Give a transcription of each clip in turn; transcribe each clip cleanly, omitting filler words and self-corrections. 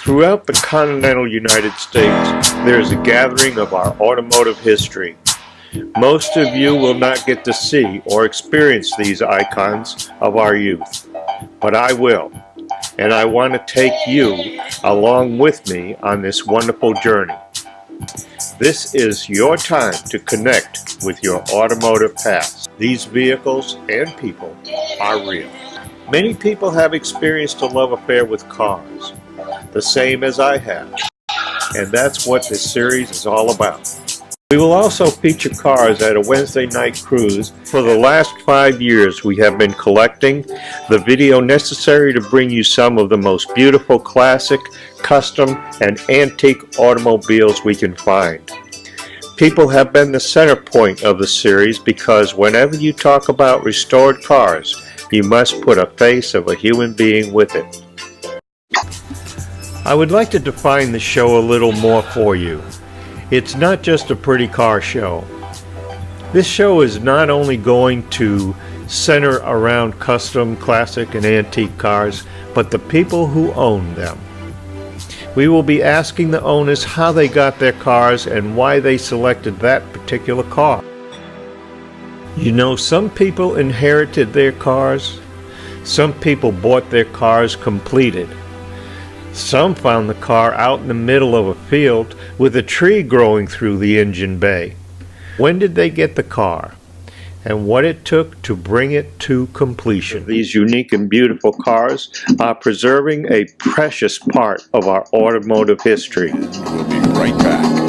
Throughout the continental United States, there is a gathering of our automotive history. Most of you will not get to see or experience these icons of our youth, but I will, and I want to take you along with me on this wonderful journey. This is your time to connect with your automotive past. These vehicles and people are real. Many people have experienced a love affair with cars, the same as I have, and that's what this series is all about. We will also feature cars at a Wednesday night cruise. For the last 5 years, we have been collecting the video necessary to bring you some of the most beautiful classic, custom, and antique automobiles we can find. People have been the center point of the series because whenever you talk about restored cars, you must put a face of a human being with it. I would like to define the show a little more for you. It's not just a pretty car show. This show is not only going to center around custom, classic, and antique cars, but the people who own them. We will be asking the owners how they got their cars and why they selected that particular car. You know, some people inherited their cars. Some people bought their cars completed. Some found the car out in the middle of a field with a tree growing through the engine bay. When did they get the car? And what it took to bring it to completion. These unique and beautiful cars are preserving a precious part of our automotive history. We'll be right back.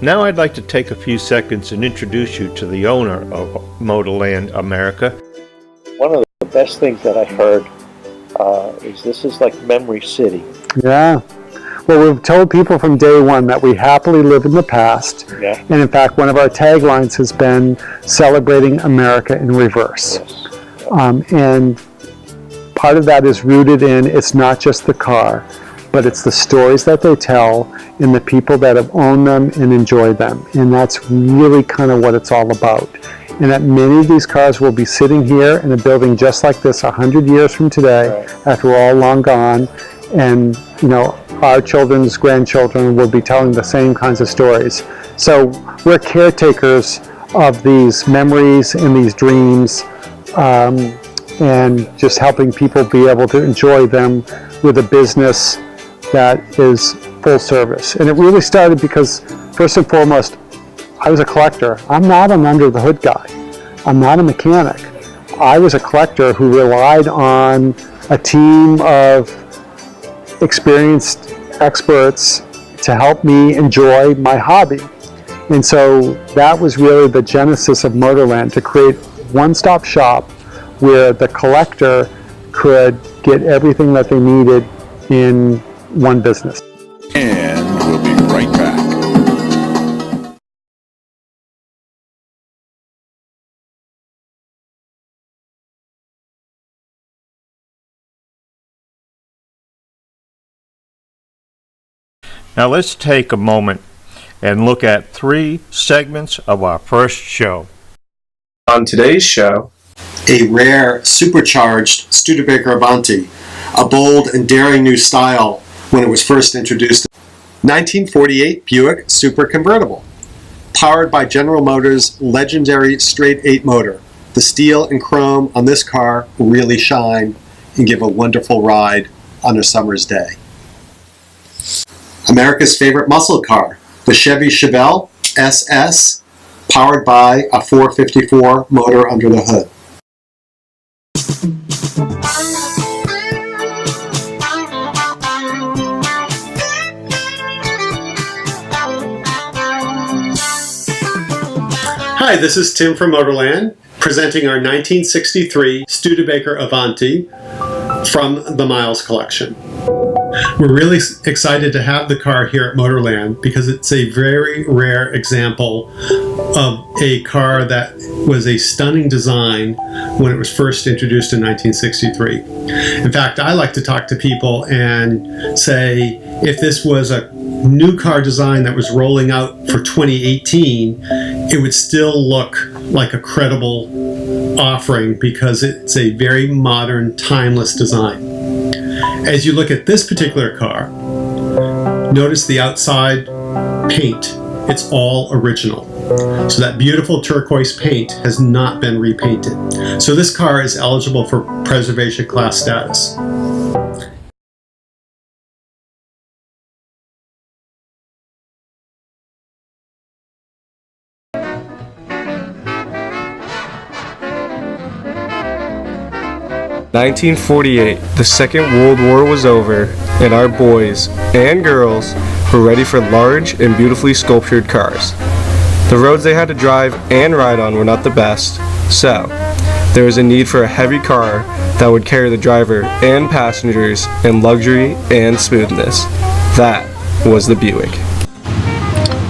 Now I'd like to take a few seconds and introduce you to the owner of Motorland America. One of the best things that I heard is this is like Memory City. Yeah. Well, we've told people from day one that we happily live in the past. Yeah. And in fact, one of our taglines has been celebrating America in reverse. Yes. And part of that is rooted in it's not just the car, but it's the stories that they tell and the people that have owned them and enjoyed them. And that's really kind of what it's all about. And that many of these cars will be sitting here in a building just like this 100 years from today, Right. after we're all long gone. And, you know, our children's grandchildren will be telling the same kinds of stories. So we're caretakers of these memories and these dreams, and just helping people be able to enjoy them with a business that is full service. And it really started because, first and foremost, I was a collector. I'm not an under the hood guy. I'm not a mechanic. I was a collector who relied on a team of experienced experts to help me enjoy my hobby. And so that was really the genesis of Motorland, to create one-stop shop where the collector could get everything that they needed in one business. And we'll be right back. Now let's take a moment and look at 3 segments of our first show. On today's show, a rare supercharged Studebaker Avanti, a bold and daring new style when it was first introduced. 1948 Buick Super Convertible, powered by General Motors' legendary straight 8 motor. The steel and chrome on this car really shine and give a wonderful ride on a summer's day. America's favorite muscle car, the Chevy Chevelle SS, powered by a 454 motor under the hood. Hi, this is Tim from Motorland, presenting our 1963 Studebaker Avanti from the Miles collection. We're really excited to have the car here at Motorland because it's a very rare example of a car that was a stunning design when it was first introduced in 1963. In fact, I like to talk to people and say, if this was a new car design that was rolling out for 2018, it would still look like a credible offering because it's a very modern, timeless design. As you look at this particular car, notice the outside paint. It's all original. So that beautiful turquoise paint has not been repainted. So this car is eligible for preservation class status. "1948, the Second World War was over, and our boys and girls were ready for large and beautifully sculptured cars. The roads they had to drive and ride on were not the best, so there was a need for a heavy car that would carry the driver and passengers in luxury and smoothness. That was the Buick."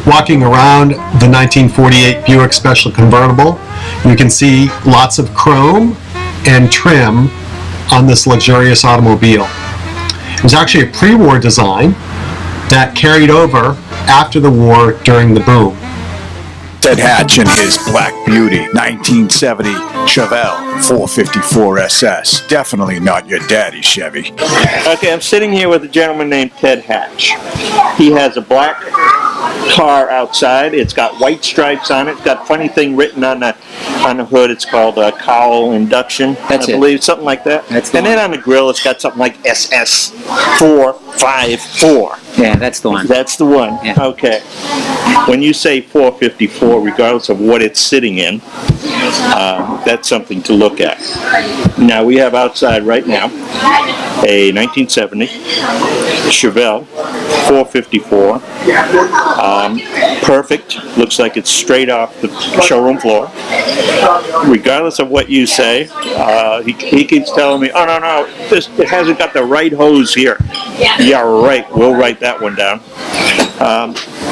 Walking around the 1948 Buick Special Convertible, you can see lots of chrome and trim on this luxurious automobile. It was actually a pre-war design that carried over after the war during the boom. Ted Hatch and his Black Beauty 1970 Chevelle 454 SS. Definitely not your daddy's Chevy. Okay, I'm sitting here with a gentleman named Ted Hatch. He has a black car outside. It's got white stripes on it. It's got a funny thing written on the hood. It's called cowl induction. That's I believe something like that. That's the and then one. on the grill, it's got something like SS454. Yeah, that's the one. That's the one. Yeah. Okay. When you say 454, regardless of what it's sitting in, that's something to look at. Now we have outside right now a 1970 Chevelle 454. Perfect. Looks like it's straight off the showroom floor. Regardless of what you say, he keeps telling me, "Oh no, it hasn't got the right hose here." Yeah, right. We'll write that one down.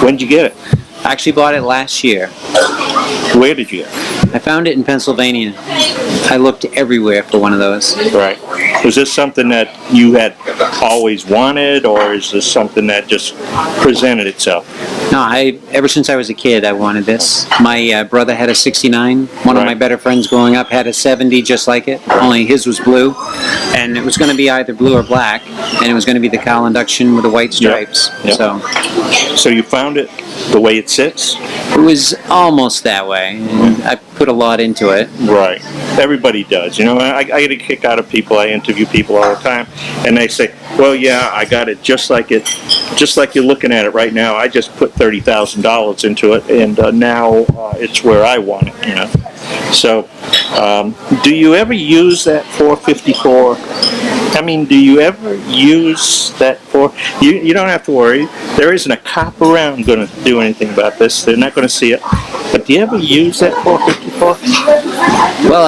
When'd you get it? I actually bought it last year. Where did you get it? I found it in Pennsylvania. I looked everywhere for one of those. Right. Was this something that you had always wanted, or is this something that just presented itself? No, ever since I was a kid, I wanted this. My brother had a 69. One of my Right. better friends growing up had a 70 just like it, only his was blue. And it was going to be either blue or black, and it was going to be the cowl induction with the white stripes. Yep. So you found it the way it sits? So it was almost that way. And I put a lot into it. Right. Everybody does. You know, I get a kick out of people. I interview people all the time, and they say, "Well, yeah, I got it just like you're looking at it right now. I just put $30,000 into it, and now it's where I want it." You know. So, do you ever use that 454? I mean, do you ever use that You don't have to worry. There isn't a cop around going to do anything about this. They're not going to see it. But do you ever use that 454? Well,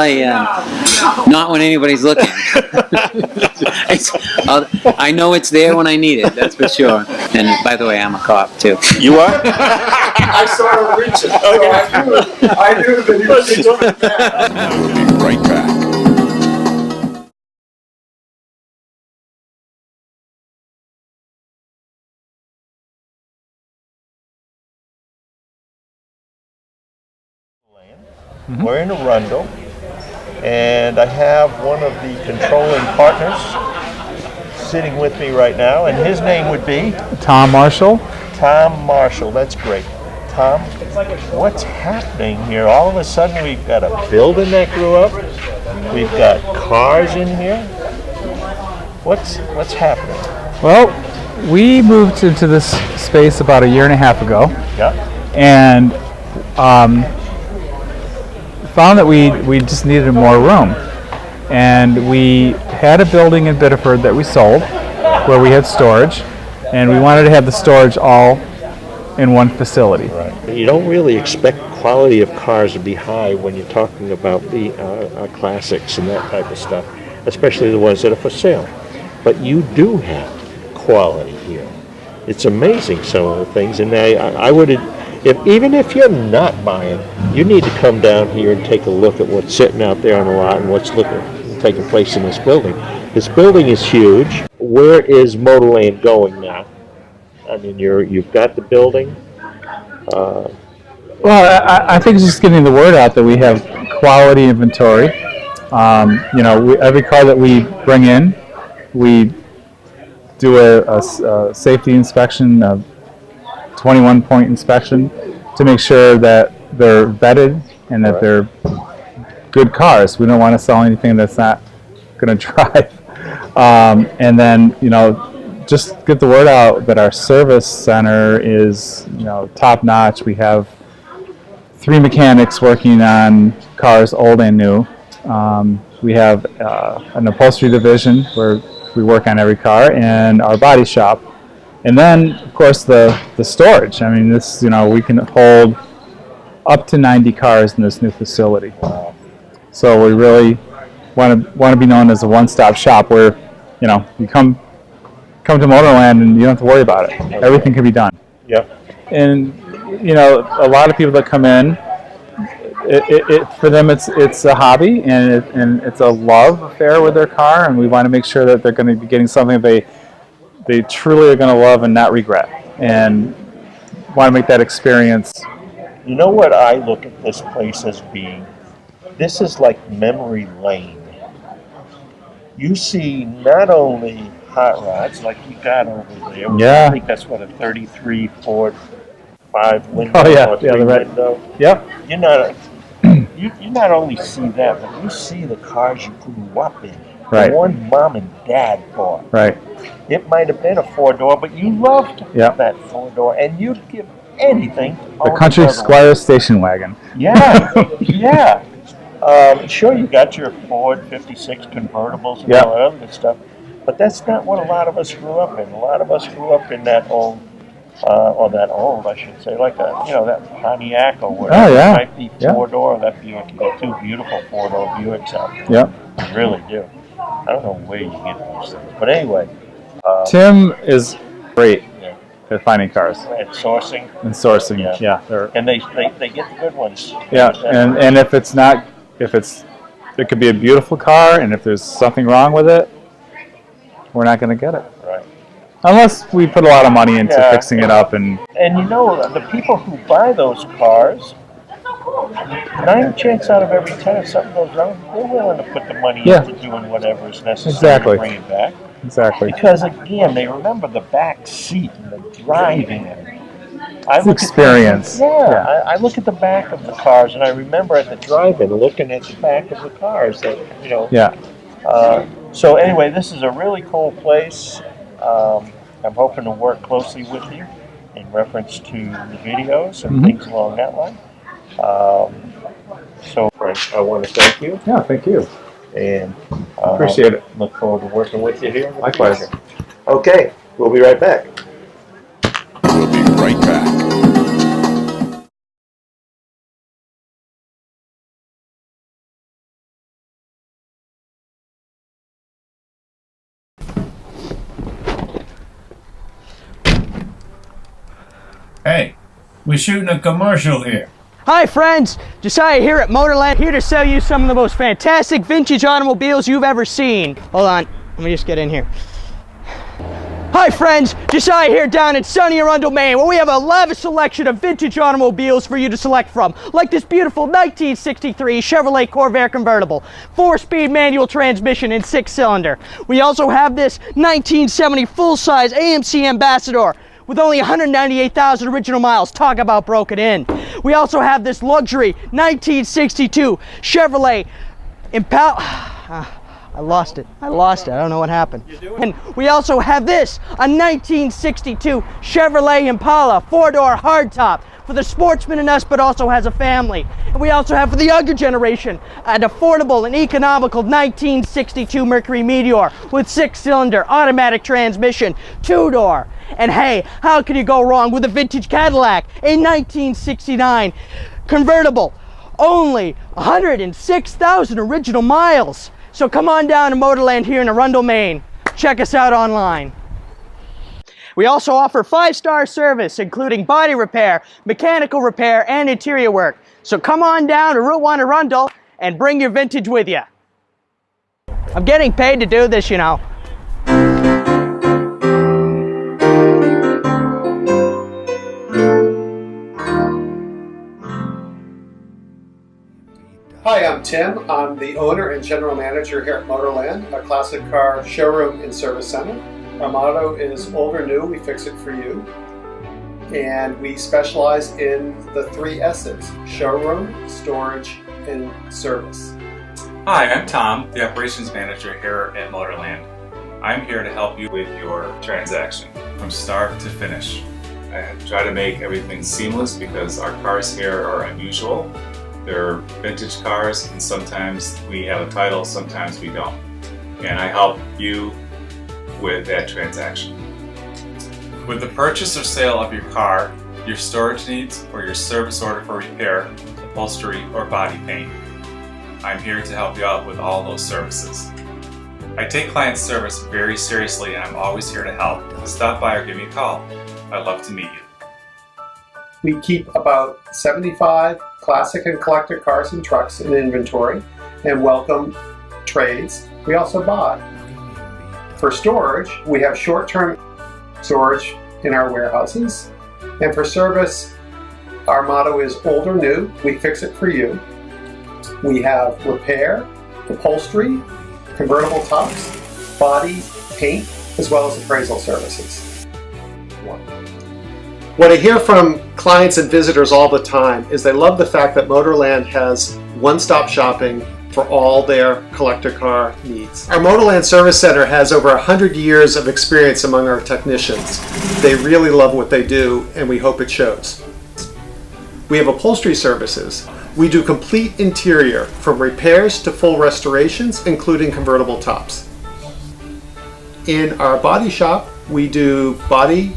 not when anybody's looking. I know it's there when I need it, that's for sure. And by the way, I'm a cop too. You are? I saw him reaching, so I knew that he was doing that. We'll be right back. We're in Arundel, and I have one of the controlling partners sitting with me right now, and his name would be? Tom Marshall. Tom Marshall. That's great. Tom, what's happening here? All of a sudden we've got a building that grew up. We've got cars in here. What's happening? Well, we moved into this space about a year and a half ago, Yeah. and found that we just needed more room. And we had a building in Biddeford that we sold, where we had storage, and we wanted to have the storage all in one facility. Right. You don't really expect quality of cars to be high when you're talking about the classics and that type of stuff, especially the ones that are for sale. But you do have quality here. It's amazing, some of the things, and I would, even if you're not buying, you need to come down here and take a look at what's sitting out there on the lot and what's taking place in this building. This building is huge. Where is Motorland going now? I mean, you've got the building. Well, I think it's just getting the word out that we have quality inventory. Every car that we bring in, we do a safety inspection, a 21-point inspection, to make sure that they're vetted and that they're good cars. We don't want to sell anything that's not going to drive. And then, just get the word out that our service center is, top notch. We have 3 mechanics working on cars old and new. We have an upholstery division where we work on every car, and our body shop. And then, of course, the storage. I mean, this, we can hold up to 90 cars in this new facility. So we really want to be known as a one-stop shop where, you come to Motorland and you don't have to worry about it. Everything can be done. Yep. And a lot of people that come in, for them it's a hobby and it's a love affair with their car, and we want to make sure that they're going to be getting something they truly are going to love and not regret, and want to make that experience. You know what I look at this place as being? This is like memory lane. You see not only hot rods like we got over there. Yeah. I think that's what, a 33 Ford 5 window Oh yeah, or 3 yeah, the red. window. Yep. You not only see that, but you see the cars you grew up in. Right. The one mom and dad bought. Right. It might have been a 4-door, but you loved that 4-door, and you'd give anything. The Country Squire station wagon. Yeah, yeah. Sure, you got your Ford 56 convertibles and all that other good stuff, but that's not what a lot of us grew up in. A lot of us grew up in that old, I should say, like that Pontiac or whatever. Oh, yeah. It might be 4-door, that Buick. You got 2 beautiful 4-door Buicks out there. Yep. You really do. I don't know where you get those things, but anyway. Tim is great at finding cars. And sourcing. And they get the good ones. Yeah, and if it's not, it could be a beautiful car, and if there's something wrong with it, we're not going to get it. Right. Unless we put a lot of money into fixing it up. And the people who buy those cars, 9 chances out of every 10, if something goes wrong, they're willing to put the money into doing whatever is necessary to bring it back. Exactly. Because again, they remember the back seat and the driving. It's experience. I look at the back of the cars, and I remember at the drive-in looking at the back of the cars. So anyway, this is a really cool place. I'm hoping to work closely with you in reference to the videos and things along that line. So, Frank, I want to thank you. Yeah, thank you. And appreciate it. Look forward to working with you here. Likewise. Okay, we'll be right back. We'll be right back. Hey, we're shooting a commercial here. Hi friends, Josiah here at Motorland, here to sell you some of the most fantastic vintage automobiles you've ever seen. Hold on, let me just get in here. Hi friends, Josiah here down in sunny Arundel, Maine, where we have a lavish selection of vintage automobiles for you to select from, like this beautiful 1963 Chevrolet Corvair convertible, 4-speed manual transmission and 6-cylinder. We also have this 1970 full-size AMC Ambassador with only 198,000 original miles. Talk about broken in. We also have this luxury 1962 Chevrolet Impala. I lost it. I don't know what happened. And we also have this, a 1962 Chevrolet Impala 4-door hardtop for the sportsman in us, but also has a family. And we also have, for the younger generation, an affordable and economical 1962 Mercury Meteor with 6-cylinder automatic transmission, 2-door. And hey, how can you go wrong with a vintage Cadillac, a 1969 convertible, only 106,000 original miles. So come on down to Motorland here in Arundel, Maine. Check us out online. We also offer 5-star service, including body repair, mechanical repair, and interior work. So come on down to Route 1 Arundel and bring your vintage with you. I'm getting paid to do this, you know. I'm Tim. I'm the owner and general manager here at Motorland, a classic car showroom and service center. Our motto is old or new, we fix it for you. And we specialize in the 3 S's: showroom, storage, and service. Hi, I'm Tom, the operations manager here at Motorland. I'm here to help you with your transaction from start to finish. I try to make everything seamless because our cars here are unusual. They're vintage cars, and sometimes we have a title, sometimes we don't. And I help you with that transaction. With the purchase or sale of your car, your storage needs, or your service order for repair, upholstery, or body paint, I'm here to help you out with all those services. I take client service very seriously, and I'm always here to help. Stop by or give me a call. I'd love to meet you. We keep about 75 classic and collector cars and trucks in inventory and welcome trades. We also buy. For storage, we have short-term storage in our warehouses. And for service, our motto is old or new, we fix it for you. We have repair, upholstery, convertible tops, body, paint, as well as appraisal services. What I hear from clients and visitors all the time is they love the fact that Motorland has one-stop shopping for all their collector car needs. Our Motorland Service Center has over 100 years of experience among our technicians. They really love what they do, and we hope it shows. We have upholstery services. We do complete interior, from repairs to full restorations, including convertible tops. In our body shop, we do body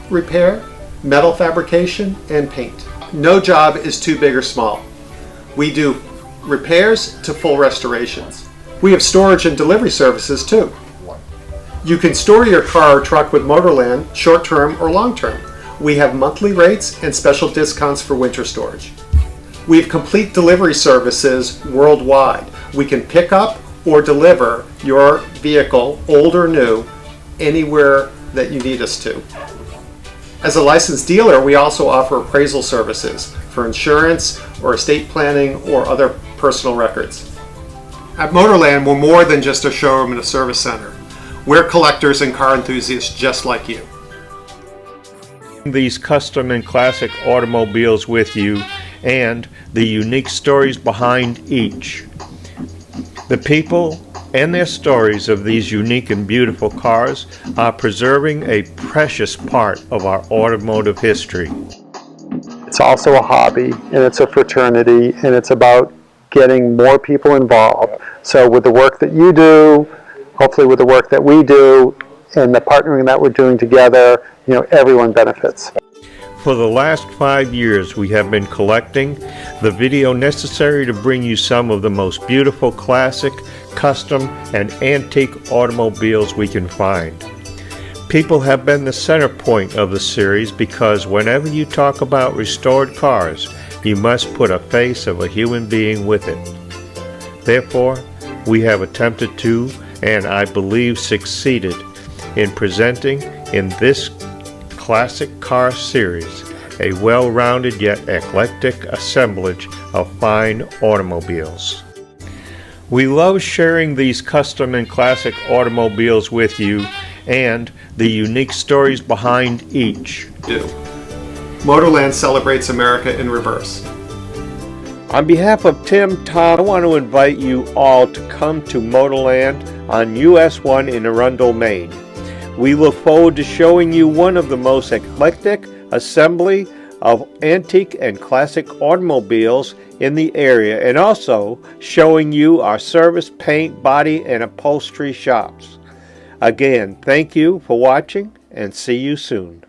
repair, metal fabrication, and paint. No job is too big or small. We do repairs to full restorations. We have storage and delivery services too. You can store your car or truck with Motorland, short-term or long-term. We have monthly rates and special discounts for winter storage. We have complete delivery services worldwide. We can pick up or deliver your vehicle, old or new, anywhere that you need us to. As a licensed dealer, we also offer appraisal services for insurance or estate planning or other personal records. At Motorland, we're more than just a showroom and a service center. We're collectors and car enthusiasts just like you. These custom and classic automobiles with you and the unique stories behind each. The people and their stories of these unique and beautiful cars are preserving a precious part of our automotive history. It's also a hobby, and it's a fraternity, and it's about getting more people involved. So with the work that you do, hopefully with the work that we do, and the partnering that we're doing together, everyone benefits. For the last 5 years, we have been collecting the video necessary to bring you some of the most beautiful classic, custom, and antique automobiles we can find. People have been the center point of the series because whenever you talk about restored cars, you must put a face of a human being with it. Therefore, we have attempted to, and I believe succeeded, in presenting in this classic car series a well-rounded yet eclectic assemblage of fine automobiles. We love sharing these custom and classic automobiles with you and the unique stories behind each. Motorland celebrates America in reverse. On behalf of Tim, Tom, I want to invite you all to come to Motorland on US 1 in Arundel, Maine. We look forward to showing you one of the most eclectic assembly of antique and classic automobiles in the area, and also showing you our service, paint, body, and upholstery shops. Again, thank you for watching, and see you soon.